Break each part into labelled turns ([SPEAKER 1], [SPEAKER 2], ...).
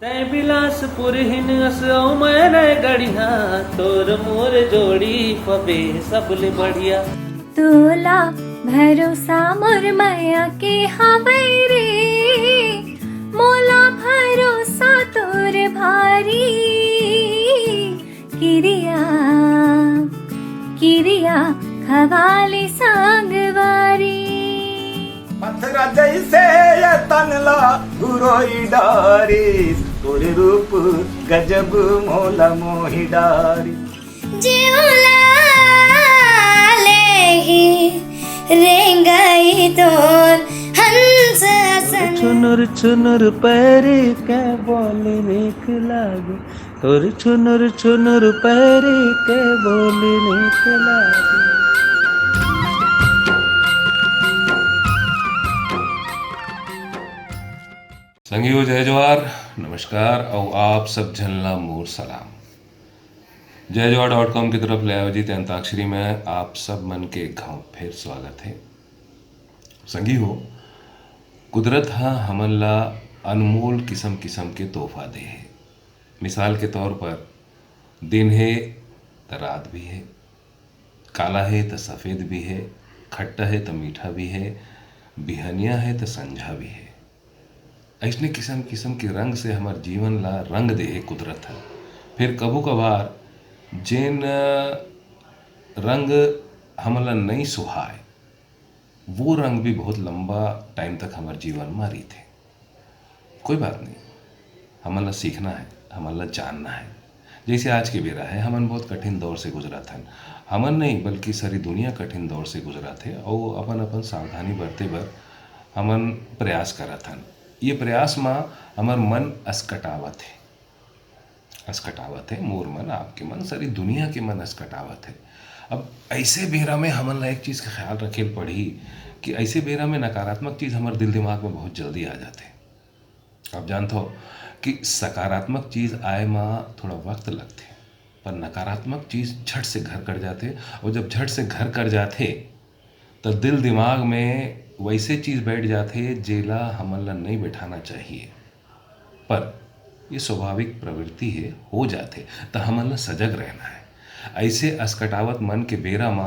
[SPEAKER 1] तै बिलासपुर हिन असो मैंने गढ़िया तोर मोर जोड़ी फबे सबले बढ़िया।
[SPEAKER 2] तोला भरोसा मोर माया के हवै रे, मोला भरोसा तोर भारी। किरिया किरिया खवाली सांगवारी।
[SPEAKER 3] पथरा जैसे ये तनला गुरोई डारी, तोर रूप गजब मोला मोही डारी।
[SPEAKER 2] जिउला लेही रेंगाई तोर हंस सन।
[SPEAKER 1] छुनुर छुनुर पैरे के बोले निक लागे, तोर छुनुर छुनुर पैरे के बोले निक लागे।
[SPEAKER 4] संगियो जय जवाहर, नमस्कार और आप सब झलना मोर सलाम। जय जवाहर.com की तरफ ले आयोजित अंताक्षरी में आप सब मन के घाव फिर स्वागत है। संगी हो, कुदरत हा हमन ला अनमोल किस्म किस्म के तोहफा दे है। मिसाल के तौर पर दिन है तो रात भी है, काला है तो सफ़ेद भी है, खट्टा है तो मीठा भी है, बिहनिया है तो संझा भी है। ऐसने किस्म किस्म के रंग से हमार जीवन ला रंग दे है कुदरत है। फिर कबू कभार जेन रंग हमला नहीं सुहाए, वो रंग भी बहुत लंबा टाइम तक हमारे जीवन में रही थे। कोई बात नहीं, हमला सीखना है, हमला जानना है। जैसे आज के बेरा है, हमन बहुत कठिन दौर से गुजरा था। हमन नहीं बल्कि सारी दुनिया कठिन दौर से गुजरा थे और अपन अपन सावधानी बरते बर हमन प्रयास करा था। ये प्रयास में हमार मन अस्कटावत है, मोर मन, आपके मन, सारी दुनिया के मन अस्कटावत है। अब ऐसे बेरा में हमन ला एक चीज़ का ख्याल रखे पड़ी कि ऐसे बेरा में नकारात्मक चीज़ हमारे दिल दिमाग में बहुत जल्दी आ जाते। आप जानते हो कि सकारात्मक चीज़ आए में थोड़ा वक्त लगते, पर नकारात्मक चीज़ झट से घर कर जाते। और जब झट से घर कर जाते तो दिल दिमाग में वैसे चीज़ बैठ जाते जेला हमन ला नहीं बैठाना चाहिए, पर ये स्वाभाविक प्रवृत्ति है, हो जाते। तो हमन ला सजग रहना है। ऐसे अस्कटावत मन के बेरा में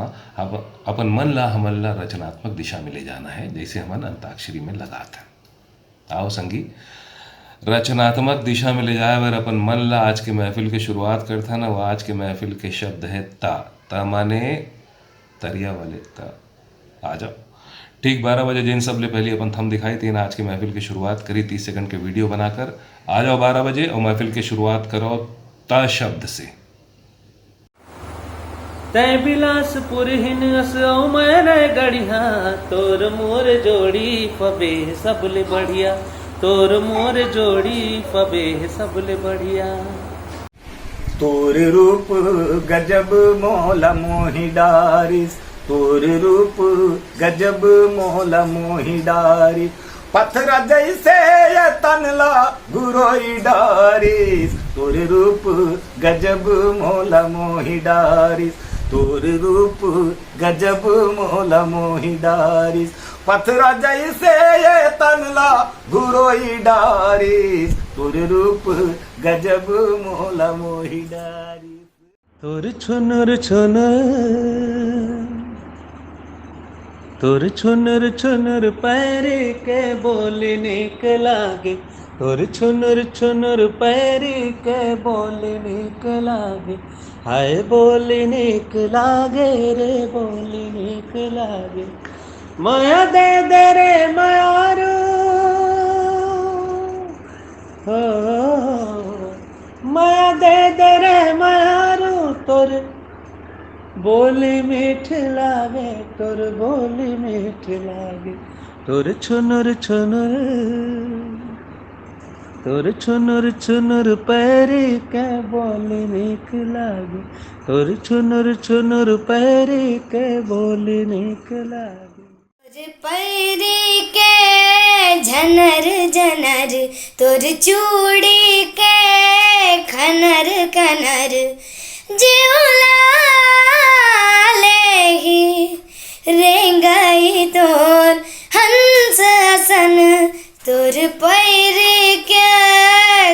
[SPEAKER 4] अपन मन ला हमन ला रचनात्मक दिशा में ले जाना है, जैसे हमन अंताक्षरी में लगा था। आओ संगी, रचनात्मक दिशा में ले जाए बर अपन मन ला आज के महफिल की शुरुआत करता ना। वो आज के महफिल के शब्द है ता माने तरिया वाले ता। आ जाओ, ठीक 12 बजे जिन सबले पहले अपन थम दिखाई तीन आज की महफिल की शुरुआत करी 30 सेकंड के वीडियो बनाकर। आ जाओ 12 बजे और महफिल की शुरुआत करो ता शब्द से।
[SPEAKER 1] तै बिलासपुर हिन असो मैंने गढ़िया तोर मोर जोड़ी फबे सबले बढ़िया, तोर मोर जोड़ी फबे सबले बढ़िया।
[SPEAKER 3] तोर रूप गजब मोला मोही डारी, तोर रूप गजब मोला मोही डारी। पथरा जैसे ये तनला गुरोई डारी, तोर रूप गजब मोला मोही डारी, तोर रूप गजब मोला मोही डारी। पथरा जैसे ये तनला गुरोई डारी, तोर रूप गजब मोला मोही डारी।
[SPEAKER 1] तोर छुनुर छुनुर पैरे के बोले निक लागे, तोर छुनुर छुनुर पैरे के बोले निक लागे। हाय बोले निक लागे रे, बोले निक लागे। माया दे दे रे मायारू, हो माया दे दे रे मायारू। तोर बोली मीठ लागे, तोर बोली मीठ लागे। तोर छुनुर छुनुर पैरे के बोली निक लागे, तोर छुनुर छुनुर पैरे के बोली निक लागे।
[SPEAKER 2] तोर पैरी के झनर झनर, तोर चूड़ी के खनर खनर। जिउला लेही रेंगाई तोर हंस सन, तोर पैरी के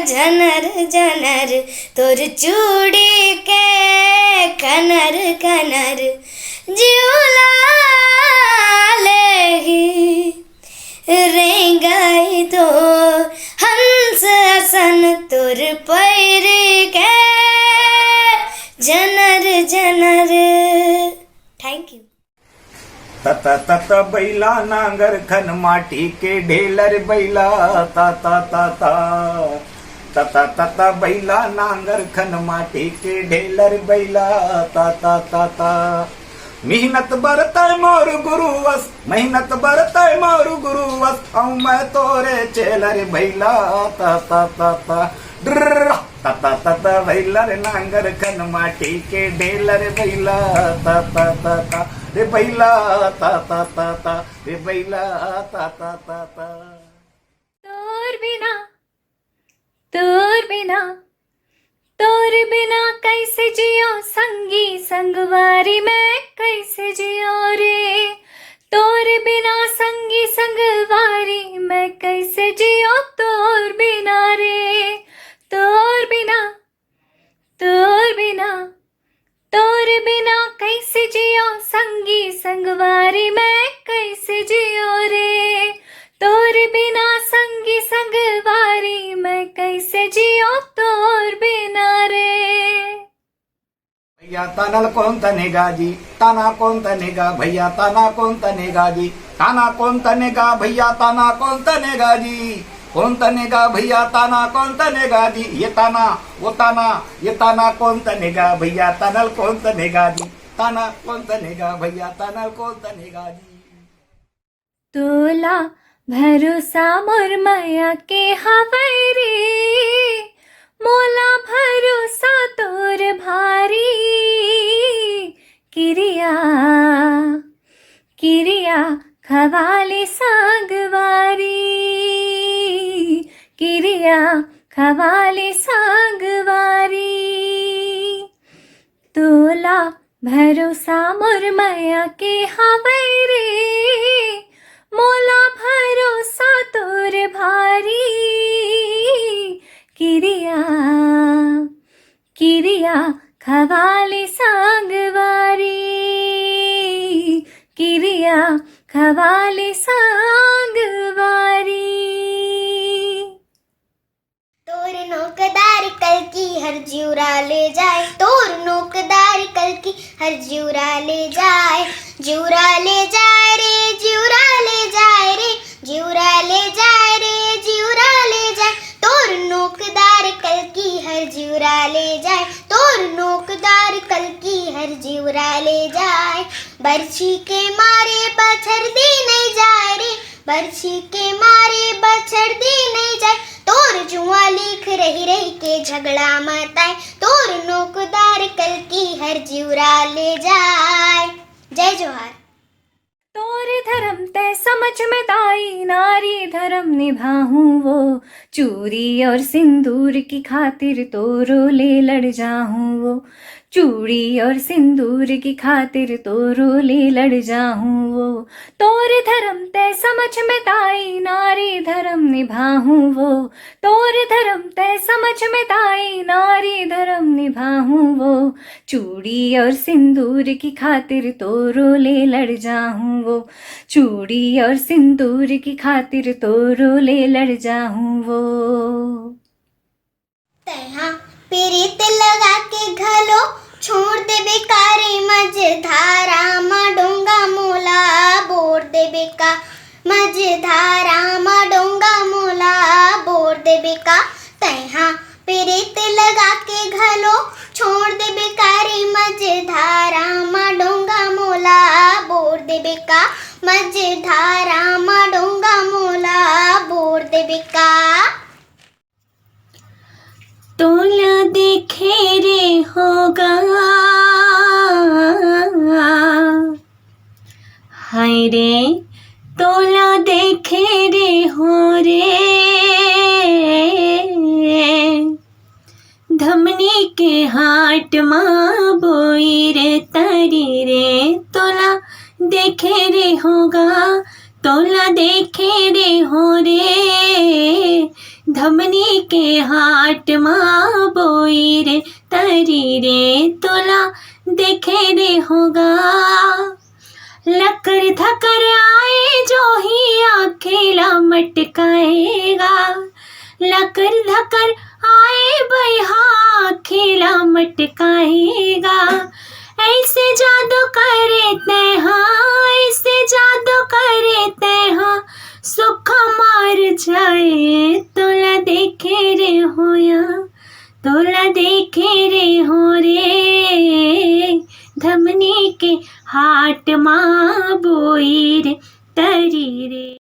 [SPEAKER 2] झन झनर तोर चूड़ी के कनर कनर जिउला लेही रेंगाई तो हंस असन तोर पैर के झनर झनर। Thank you.
[SPEAKER 3] तत तत बैला नांगर खन माटी के ढेलर बैला ता तत तत बैला नांगर खन माटी के ढेलर बैला ता मेहनत बरतय मोर गुरुवस मेहनत बरतय मोर गुरुवस औ मैं तोरे चेलर बैला ता तत बैलर नांगर खन माटी के ढेलर बैला ता रे बैला ता रे बैला ता।
[SPEAKER 5] तोर बिना कैसे जियो संगी संगवारी मैं कैसे जियो रे। तोर बिना संगी संगवारी मैं कैसे जियो तोर बिना रे। तोर बिना कैसे जियो संगी संगवारी मैं कैसे जियो रे। तोर बिना संगी संगवारी मैं कैसे जियो तोर बिना रे।
[SPEAKER 3] भैया तानल कौन तनेगा जी ताना कौन तनेगा भैया ताना कौन तनेगा जी ताना कौन तनेगा भैया ताना कौन तनेगा जी कौन तनेगा भैया ताना कौन तनेगा जी ये ताना वो ताना ये ताना कौन तनेगा भैया तानल कौन तनेगा जी ताना कौन तनेगा भैया तानल कौन तनेगा जी।
[SPEAKER 5] तोला भरोसा मोर माया के हवैरी मोला भरोसा तोर भारी। किरिया किरिया खवाली सागवारी किरिया खवाली सागवारी। तोला भरोसा मोर माया के हवैरी मोला भरोसा तोर भारी। किरिया किरिया खवाली सागवारी किरिया खवाली सागवारी।
[SPEAKER 2] तोर नौकदार कल की हर ज्यूरा ले जाए तोर नौकदार कल की हर ज्यूरा ले जाए। ज्यूरा ले जाए रे ज्यूरा ले जाए रे ज्यूरा ले जाए रे ज्यूरा ले जाए। तोर नौकदार कल की हर ज्यूरा ले जाए तोर नौकदार कल की हर ज्यूरा ले जाए। बरछी के मारे बछड़ दी नहीं जाए रे बरछी के मारे बछड़ दी नहीं जाए। तोर जुआ लिख रही रही के झगड़ा मताए तोर नौकदार कल की हर ज्यूरा ले जाए। जय जोहार।
[SPEAKER 5] तोर धर्म तय समझ में ताई नारी धर्म निभाऊं वो चूरी और सिंदूर की खातिर तोरो ले लड़ जाऊं वो चूड़ी और सिंदूर की खातिर तोरो ले लड़ जाऊं वो। तोर धर्म तय समझ में ताई नारी धर्म निभाऊं वो तोर धर्म तय समझ में ताई नारी धर्म निभाऊं वो चूड़ी और सिंदूर की खातिर तोरो ले लड़ जाऊं वो चूड़ी और सिंदूर की खातिर तोरो ले लड़ जाऊं वो।
[SPEAKER 2] तैहा पीरित लगा के घलो छोड़ दे बेकारे मझधारा मा डोंगा मोला बोर दे बेका मझधारा मा डोंगा मोला बोर दे बेका। तैहा पीरित लगा के घलो छोड़ दे बेकारे मझधारा मा डोंगा मोला बोर दे बेका मझधारा मा डोंगा मोला बोर दे बेका।
[SPEAKER 5] तोला देखे रे होगा हाय रे तोला देखे रे हो रे धमनी के हाट माँ बोई रे तारी रे तोला देखे रे होगा तोला देखे रे हो रे धमनी के हाट माँ बोई रे तरी रे तोला देखे रे होगा। लकर धकर आए जो ही अकेला मटकाएगा। लकर धकर आए बहा खेला मटकाएगा। ऐसे जादू करे ते हाँ, ऐसे जादू करे ते हाँ, सुख मार जाए तोला देखे रे होया, तोला देखे रे हो रे। धमनी के हाट माँ बोई रे तरी रे।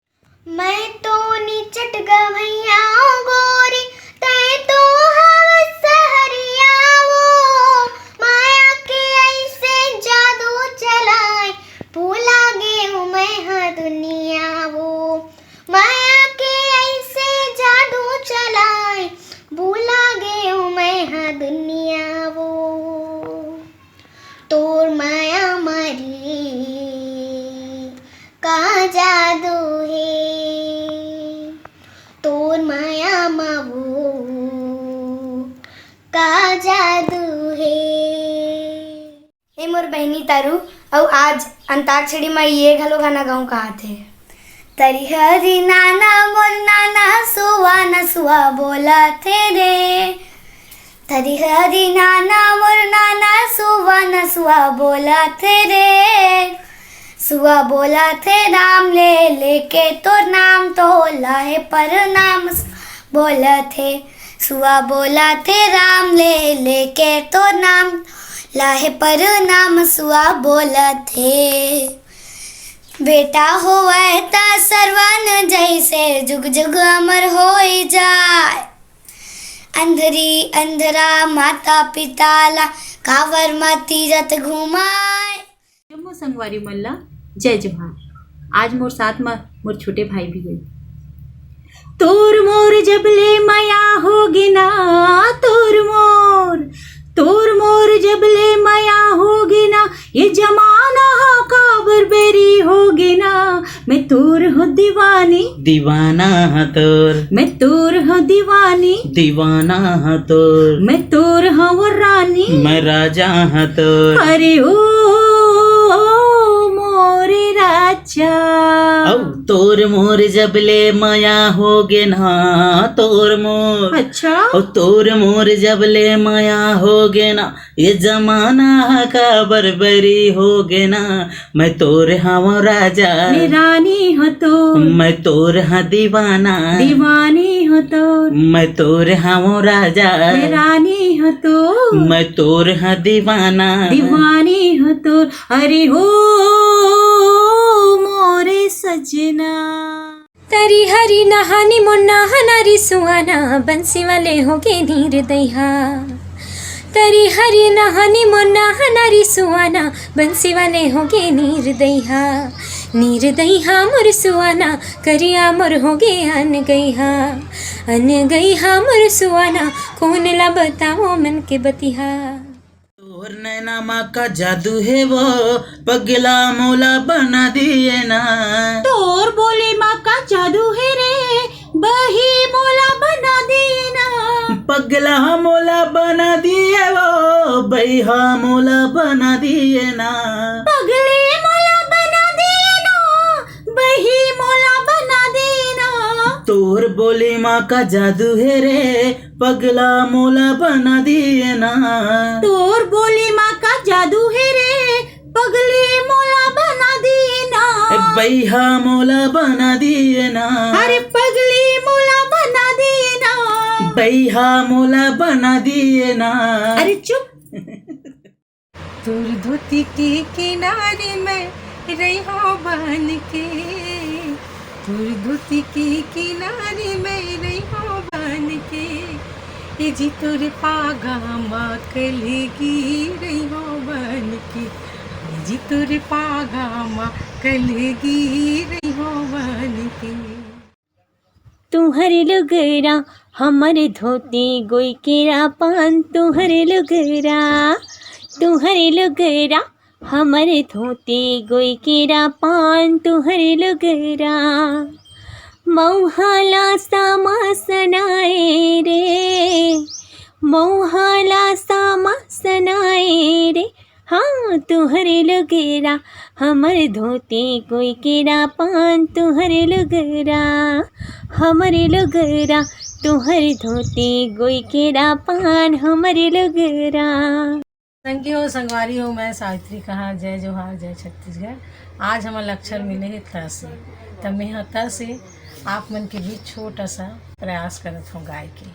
[SPEAKER 2] मैं तो निचट गवैया गोरी, तै तो हवस हरिया वो। माया के ऐसे जादू चलाए, भूला गेहूँ मैं हाँ दुनिया वो। माया के ऐसे जादू चलाए, भूला गेहूँ मैं हाँ दुनिया वो। तोर माया मारी का जादू है, तोर माया मावो का जादू है। हे मोर बहनी तारू, और आज अंताक्षरी में ये घलो गाना गाऊं कहाँ थे। तरी हरी नाना मोर नाना सुआ न सुआ बोला थे रे। तरी हरी नाना मोर नाना सुआ न सुआ बोला थे रे। सुआ बोला थे राम ले लेके तो नाम तो लाहे पर नाम बोला थे। सुआ बोला थे राम ले लेके तो नाम लाहे पर नाम सुआ बोला थे। बेटा होवे ता सर्वन जैसे जुग जुग अमर होई जाए। अंधरी अंधरा माता पिताला कावर मती रत घुमाए।
[SPEAKER 6] जम्मू संगवारी मल्ला जय जोहार। आज मोर साथ में मोर छोटे भाई भी गई। तोर मोर जबले माया होगी ना, तोर मोर जबले माया होगी ना, ये जमाना का बरबेरी होगी ना। मैं तोर हो दीवानी,
[SPEAKER 1] दीवाना हाँ तोर,
[SPEAKER 6] मैं तोर हो दीवानी,
[SPEAKER 1] दीवाना हाँ तोर,
[SPEAKER 6] मैं तोर हूँ रानी,
[SPEAKER 1] मैं राजा हाँ तोर।
[SPEAKER 6] अरे ओ मोरे राजा।
[SPEAKER 1] औ तोर मोर जबले माया होगे ना, तोर मोर।
[SPEAKER 6] अच्छा
[SPEAKER 1] और तोर मोर जबले माया होगे ना, ये जमाना का बरबरी होगे ना। मैं तोर हाँ राजा,
[SPEAKER 6] मैं रानी हो तो,
[SPEAKER 1] मैं तोर हाँ दीवाना,
[SPEAKER 6] दीवानी हो तो,
[SPEAKER 1] मैं तोर हाँ राजा,
[SPEAKER 6] मैं रानी हो तो,
[SPEAKER 1] मैं तोर हाँ दीवाना,
[SPEAKER 6] दीवानी हो तो। अरे हो मोरे सजना।
[SPEAKER 5] तरी हरी नहानी मुन्ना हनारी सुहाना, बंसी वाले होगे नीर दया। तरी हरी नहानी मुन्ना हनारी सुहाना, बंसी वाले होगे नीर दया। नीर दया मोर सुहाना, करिया मोर होगे अन गई मोर सुहाना। कौन ला बताओ मन के बतिहा।
[SPEAKER 1] तोर नैना माँ का जादू है वो, पगला मोला बना दिए ना।
[SPEAKER 6] तोर बोले माँ का जादू है रे, बही मोला बना देना।
[SPEAKER 1] पगला मोला बना दिए वो, बैहा मोला बना दिए ना।
[SPEAKER 6] पगले मोला बना देना, बही मोला बना देना।
[SPEAKER 1] तोर बोली माँ का जादू है रे, पगला मोला बना दिए ना।
[SPEAKER 6] तोर बोली माँ का जादू है रे, पगले मोला बना देना।
[SPEAKER 1] बैहा मोला बना दिए ना।
[SPEAKER 6] अरे पगले मोला बना देना,
[SPEAKER 1] बैहा मोला बना दिए ना।
[SPEAKER 6] अरे चुप। तोर धोती के किनारे में रही हो बन के, तोर धोती के किनारे में रही हो बन के। ये जी तोर पागामा कलेगी रही हो बन के, ये जी तोर पागामा कलेगी रही हो बन के।
[SPEAKER 5] तुम्हारे लुगरा हमारे धोती गोई केरा पान, तुम्हारे लुगरा हमारे धोती गोई केरा पान, तुम्हारे लुगरा। मौहाला सामा सनाए रे, मौहाला सामा सनाए रे। हाँ तुहरे लुगरा हमर धोती कोई केरा पान, तुहरे लुगरा हमरे लुगरा, तुहरे धोती कोई केरा पान हमरे लुगरा।
[SPEAKER 6] संगी हो संगवारी हो, मैं सावित्री कहा जय जोहार जय छत्तीसगढ़। आज हमारे लक्षण मिले है त से, तब मैं त से आप मन के बीच छोटा सा प्रयास करत हूँ गाय के।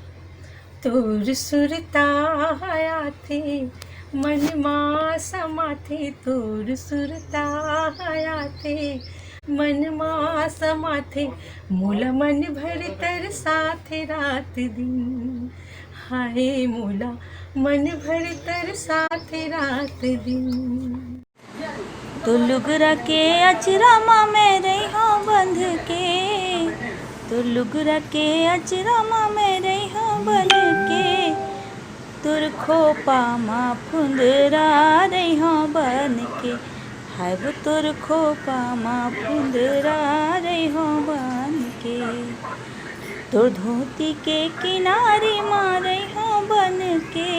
[SPEAKER 6] तोर सुरता हया थे मन मा समाथे, तोर सुरता हया थे मन मा समाथे, मोला मन भर तर साथे रात दिन, हाय मोला मन भर तर साथे रात दिन।
[SPEAKER 5] तो लुगरा के अचरामा में रहा बंध के, तो लुगरा के अचरामा में रहा बंध के, तुर खोपा मा फुंदरा रहा बन के, हाय वो तुर खोपा मा फुंदरा रहा बन के, तुर धोती के किनारे मा रहा बन के,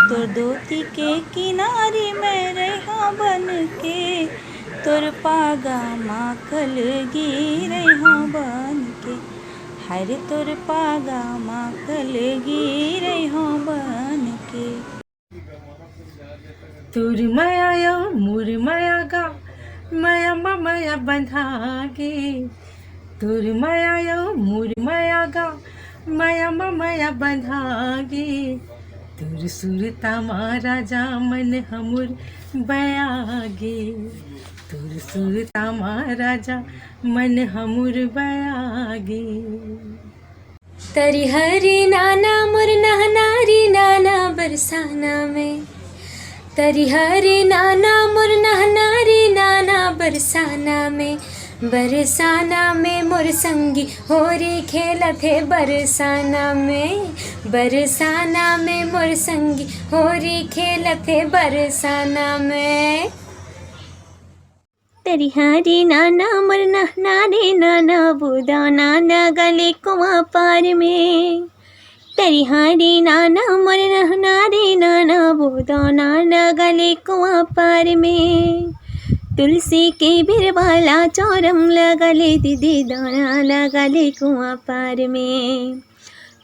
[SPEAKER 5] तुर धोती के किनारे में रहा बन के, तुर पागा मा कलगी रहा बन के, हाय रे तुर पागा मा कलगी रहा बन के।
[SPEAKER 6] तुर माया यो मुर माया गा, माया माया बंधागे, तुर माया यो मुर माया गा, माया माया बंधागे, तुर सुरता मारा जा मन हमुर बयागे, तुर सुरता मारा जा मन हमुर बयागे।
[SPEAKER 5] तरी हरी नाना मुर नहनारी नाना बरसाना में, तरी हरी नाना मुर नहनारी नाना बरसाना में, बरसाना में मोर संगी होरी खेला थे बरसाना में, बरसाना में मोर संगी होरी खेला थे बरसाना में। तेरी हारी नाना मोर नहनारी नाना बूदा नाना गले कुआं पार में, तेरी हारी नाना मोर नहनारी नाना बूदा नाना गले कुआं पार में, तुलसी के बिरवाला चौरम लगले दीदी दाना लगले कुआं पार में,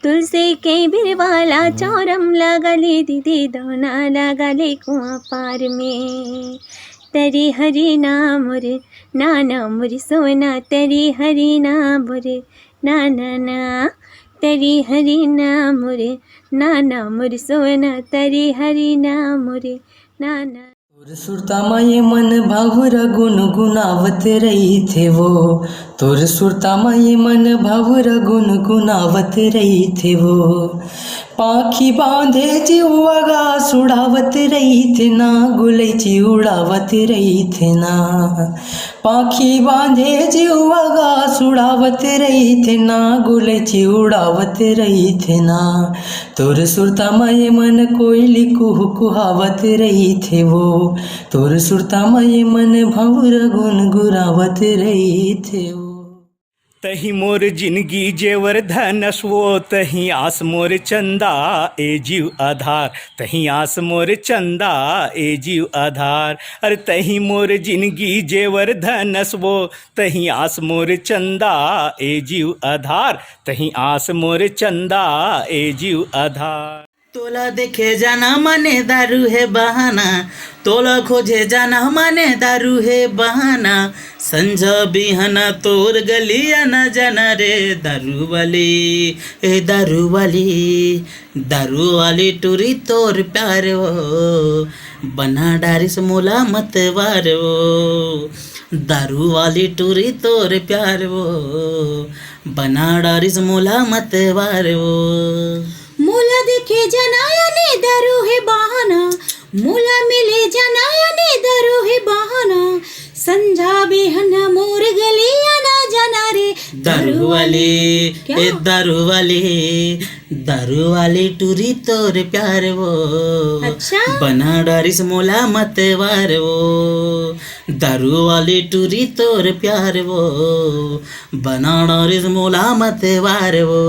[SPEAKER 5] तुलसी के बिरवाला चौरम लगले दीदी दाना लगले कुआं पार में। तेरी हरी नाम मोरे नाना मोरे सोना, तेरी हरी नाम मोरे नाना ना, तेरी हरी नाम मोरे नाना मोरे सोना, तेरी हरी नाम मोरे नाना।
[SPEAKER 7] तोर सुरता माये मन भावुर गुनगुनावत रही थे वो, तोर सुरता माये मन भावुर गुनगुनावत रही थे वो, पाखी बांधे जीवगा सुड़ावत रही थे ना, गुलैची उड़ावत रही थे ना, पाखी बांधे जीवगा सुड़ावत रही थे ना, गुलैची उड़ावत रही थे ना, तोर सुरता माये मन कोयली कुह कुहावत रही थे वो, तोर सुरता माये मन भावुर गुनगुनावत रही थे वो।
[SPEAKER 3] तही मोर जिंदगी जेवर धनस्वो, तही आस मोर चंदा ए जीव आधार, तही आस मोर चंदा ए जीव आधार, अरे तही मोर जिंदगी जेवर धनस्वो, तही आस मोर चंदा ए जीव आधार, तही आस मोर चंदा ए जीव आधार।
[SPEAKER 8] तोला देखे जाना माने दारू है बहाना, तोला खोजे जाना माने दारू है बहाना, संझा बिहना तोर गलिया न जाना रे दारू वाली, ए दारू वाली, दारू वाली टूरी तोर प्यार हो, बना डारिस मोला मत वार हो, दारू वाली टूरी तोर प्यार हो, बना डारिस मोला मत वार हो।
[SPEAKER 5] मोला देखे जनाया ने दारू है बहाना, मोला मिले जनाया ने दारू है बहाना, संझा बेहना मोर गलिया ना जाना रे
[SPEAKER 8] दारू वाले ए दारू वाले टूरी तोर प्यार वो
[SPEAKER 6] अच्छा
[SPEAKER 8] बना डारिस मोला मत वार वो दारू वाली टूरी तोर प्यार वो बना डारिस मोला मत वार वो